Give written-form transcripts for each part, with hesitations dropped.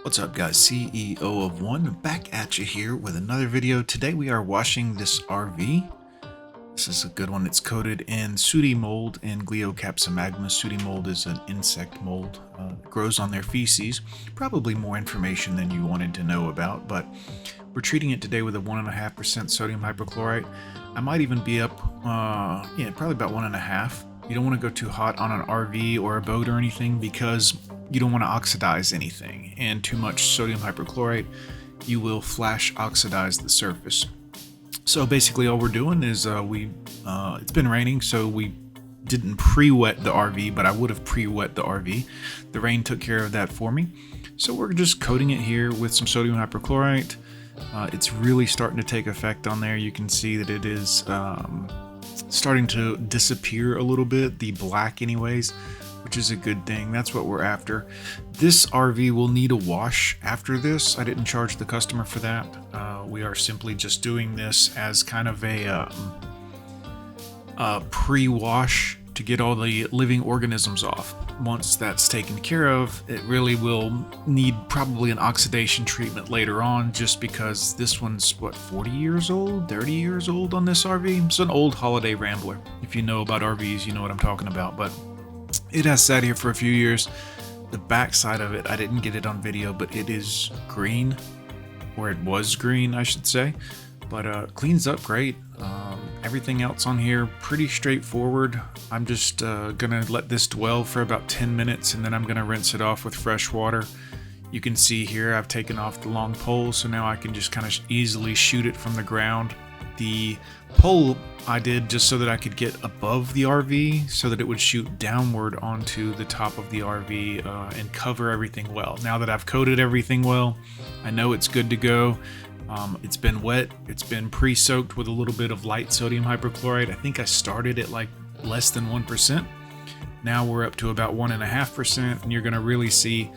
What's up guys, CEO of One back at you here with another video. Today we are washing this RV. This is a good one. It's coated in sooty mold and Glioxapsa. Sooty mold is an insect mold. It grows on their feces. Probably more information than you wanted to know about, but we're treating it today with a 1.5% sodium hypochlorite. I might even be up, probably about 1.5. You don't want to go too hot on an RV or a boat or anything because you don't want to oxidize anything, and too much sodium hypochlorite, you will flash oxidize the surface. So basically all we're doing is it's been raining, so we didn't pre-wet the RV, but I would have pre-wet the RV. The rain took care of that for me. So we're just coating it here with some sodium hypochlorite. It's really starting to take effect on there. You can see that it is starting to disappear a little bit, the black anyways, which is a good thing. That's what we're after. This RV will need a wash after this. I didn't charge the customer for that. We are simply just doing this as kind of a pre-wash to get all the living organisms off. Once that's taken care of, it really will need probably an oxidation treatment later on, just because this one's, what, 40 years old, 30 years old on this RV? It's an old holiday rambler. If you know about RVs, you know what I'm talking about, but it has sat here for a few years. The back side of it, I didn't get it on video, but it is green, or it was green, I should say, but cleans up great. Everything else on here, pretty straightforward. I'm just gonna let this dwell for about 10 minutes, and then I'm gonna rinse it off with fresh water. You can see here I've taken off the long pole, so now I can just kind of easily shoot it from the ground. The pole I did just so that I could get above the RV, so that it would shoot downward onto the top of the RV and cover everything well. Now that I've coated everything well, I know it's good to go. It's been wet, it's been pre-soaked with a little bit of light sodium hypochlorite. I think I started at like less than 1%. Now we're up to about 1.5%, and you're gonna really see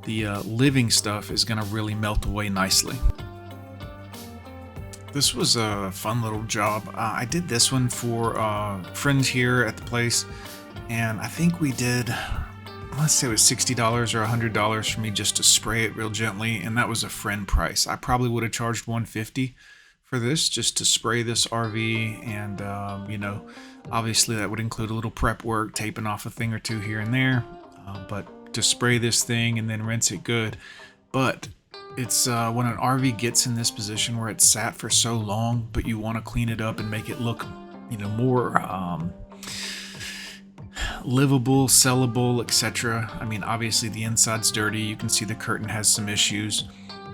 the living stuff is gonna really melt away nicely. This was a fun little job. I did this one for friends here at the place, and I think we did, let's say it was $60 or $100 for me just to spray it real gently, and that was a friend price. I probably would have charged $150 for this just to spray this RV, and obviously that would include a little prep work, taping off a thing or two here and there, but to spray this thing and then rinse it good. But it's when an RV gets in this position where it's sat for so long, but you want to clean it up and make it look, more livable, sellable, etc. I mean, obviously the inside's dirty. You can see the curtain has some issues,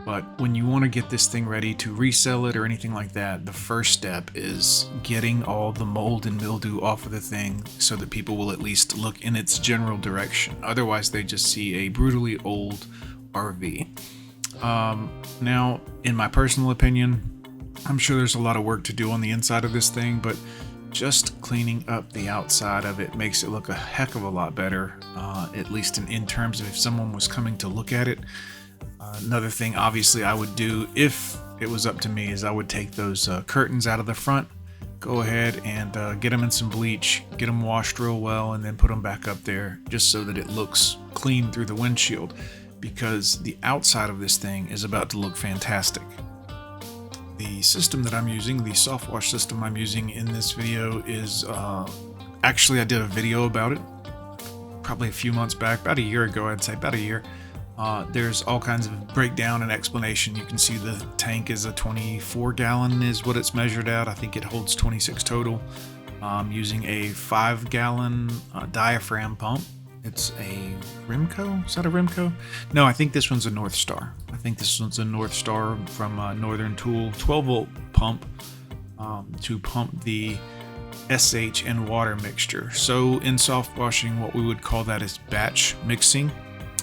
but when you want to get this thing ready to resell it or anything like that, the first step is getting all the mold and mildew off of the thing so that people will at least look in its general direction. Otherwise, they just see a brutally old RV. Now, in my personal opinion, I'm sure there's a lot of work to do on the inside of this thing, but just cleaning up the outside of it makes it look a heck of a lot better, at least in terms of if someone was coming to look at it. Another thing, obviously, I would do if it was up to me is I would take those curtains out of the front, go ahead and get them in some bleach, get them washed real well, and then put them back up there just so that it looks clean through the windshield, because the outside of this thing is about to look fantastic. The system that I'm using, the soft wash system I'm using in this video is, actually I did a video about it probably a few months back, about a year ago, I'd say about a year. There's all kinds of breakdown and explanation. You can see the tank is a 24 gallon is what it's measured at. I think it holds 26 total. Using a 5 gallon diaphragm pump. It's a Rimco? Is that a Rimco? No, I think this one's a North Star. I think this one's a North Star from Northern Tool. 12 volt pump to pump the SH and water mixture. So in soft washing, what we would call that is batch mixing.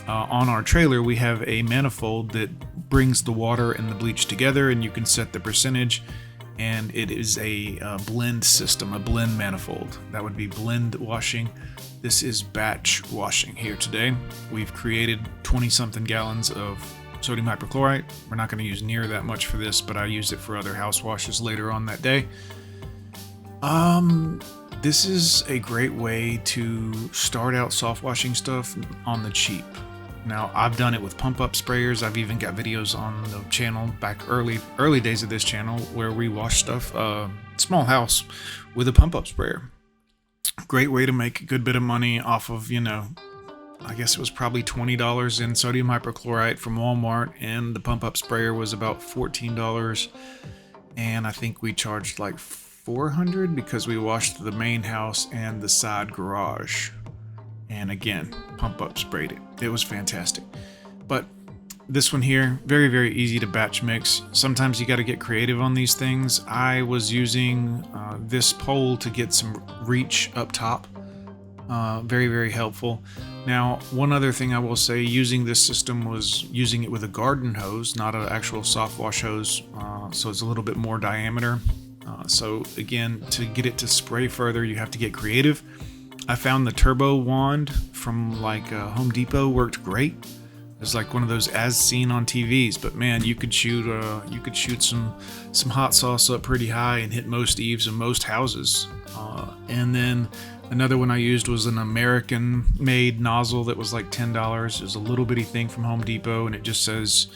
On our trailer, we have a manifold that brings the water and the bleach together, and you can set the percentage, and it is a blend system, a blend manifold. That would be blend washing. This is batch washing here today. We've created 20-something gallons of sodium hypochlorite. We're not going to use near that much for this, but I use it for other house washes later on that day. This is a great way to start out soft washing stuff on the cheap. Now, I've done it with pump up sprayers. I've even got videos on the channel back early days of this channel where we wash stuff, small house, with a pump up sprayer. Great way to make a good bit of money off of, you know, I guess it was probably $20 in sodium hypochlorite from Walmart, and the pump up sprayer was about $14. And I think we charged like $400 because we washed the main house and the side garage. And again, pump up sprayed it. It was fantastic. But this one here, very, very easy to batch mix. Sometimes you got to get creative on these things. I was using this pole to get some reach up top. Very, very helpful. Now, one other thing I will say, using this system was using it with a garden hose, not an actual soft wash hose. So it's a little bit more diameter. So again, to get it to spray further, you have to get creative. I found the turbo wand from like Home Depot worked great. It's like one of those as seen on TVs, but man, you could shoot some hot sauce up pretty high and hit most eaves of most houses. And then another one I used was an American-made nozzle that was like $10. It was a little bitty thing from Home Depot, and it just says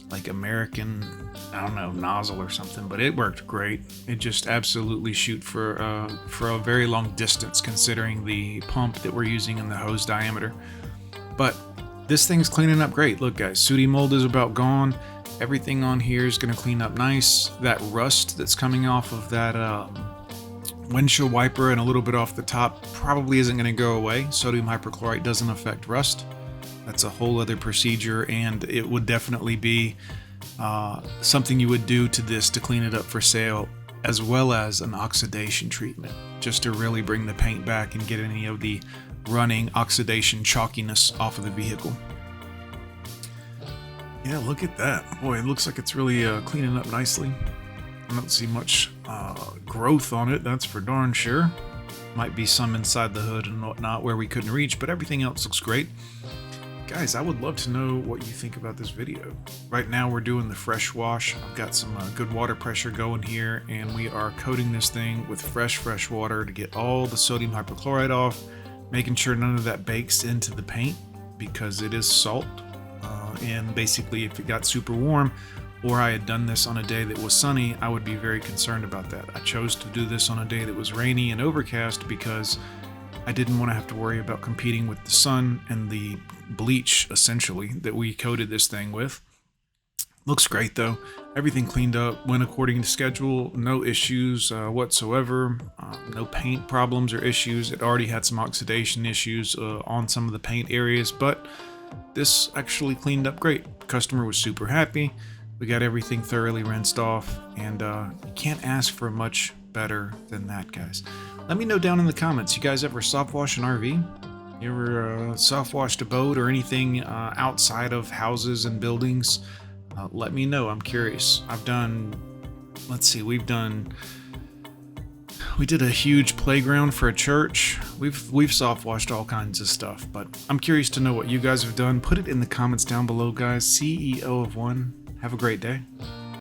like American, I don't know, nozzle or something, but it worked great. It just absolutely shoot for a very long distance considering the pump that we're using in the hose diameter. But this thing's cleaning up great. Look guys, sooty mold is about gone. Everything on here is going to clean up nice. That rust that's coming off of that windshield wiper and a little bit off the top probably isn't going to go away. Sodium hypochlorite doesn't affect rust. That's a whole other procedure, and it would definitely be something you would do to this to clean it up for sale, as well as an oxidation treatment, just to really bring the paint back and get any of the running oxidation chalkiness off of the vehicle. Yeah, look at that. Boy, it looks like it's really cleaning up nicely. I don't see much growth on it, that's for darn sure. Might be some inside the hood and whatnot where we couldn't reach, but everything else looks great. Guys, I would love to know what you think about this video. Right now we're doing the fresh wash. I've got some good water pressure going here, and we are coating this thing with fresh water to get all the sodium hypochlorite off, making sure none of that bakes into the paint because it is salt. And basically if it got super warm, or I had done this on a day that was sunny, I would be very concerned about that. I chose to do this on a day that was rainy and overcast because I didn't want to have to worry about competing with the sun and the bleach, essentially, that we coated this thing with. Looks great though. Everything cleaned up, went according to schedule, no issues whatsoever, no paint problems or issues. It already had some oxidation issues on some of the paint areas, but this actually cleaned up great. Customer was super happy. We got everything thoroughly rinsed off, and you can't ask for much better than that, guys. Let me know down in the comments, you guys ever soft wash an RV? You ever soft washed a boat or anything outside of houses and buildings? Let me know, I'm curious. I've done, let's see, we did a huge playground for a church. We've soft washed all kinds of stuff, but I'm curious to know what you guys have done. Put it in the comments down below, guys. CEO of one. Have a great day.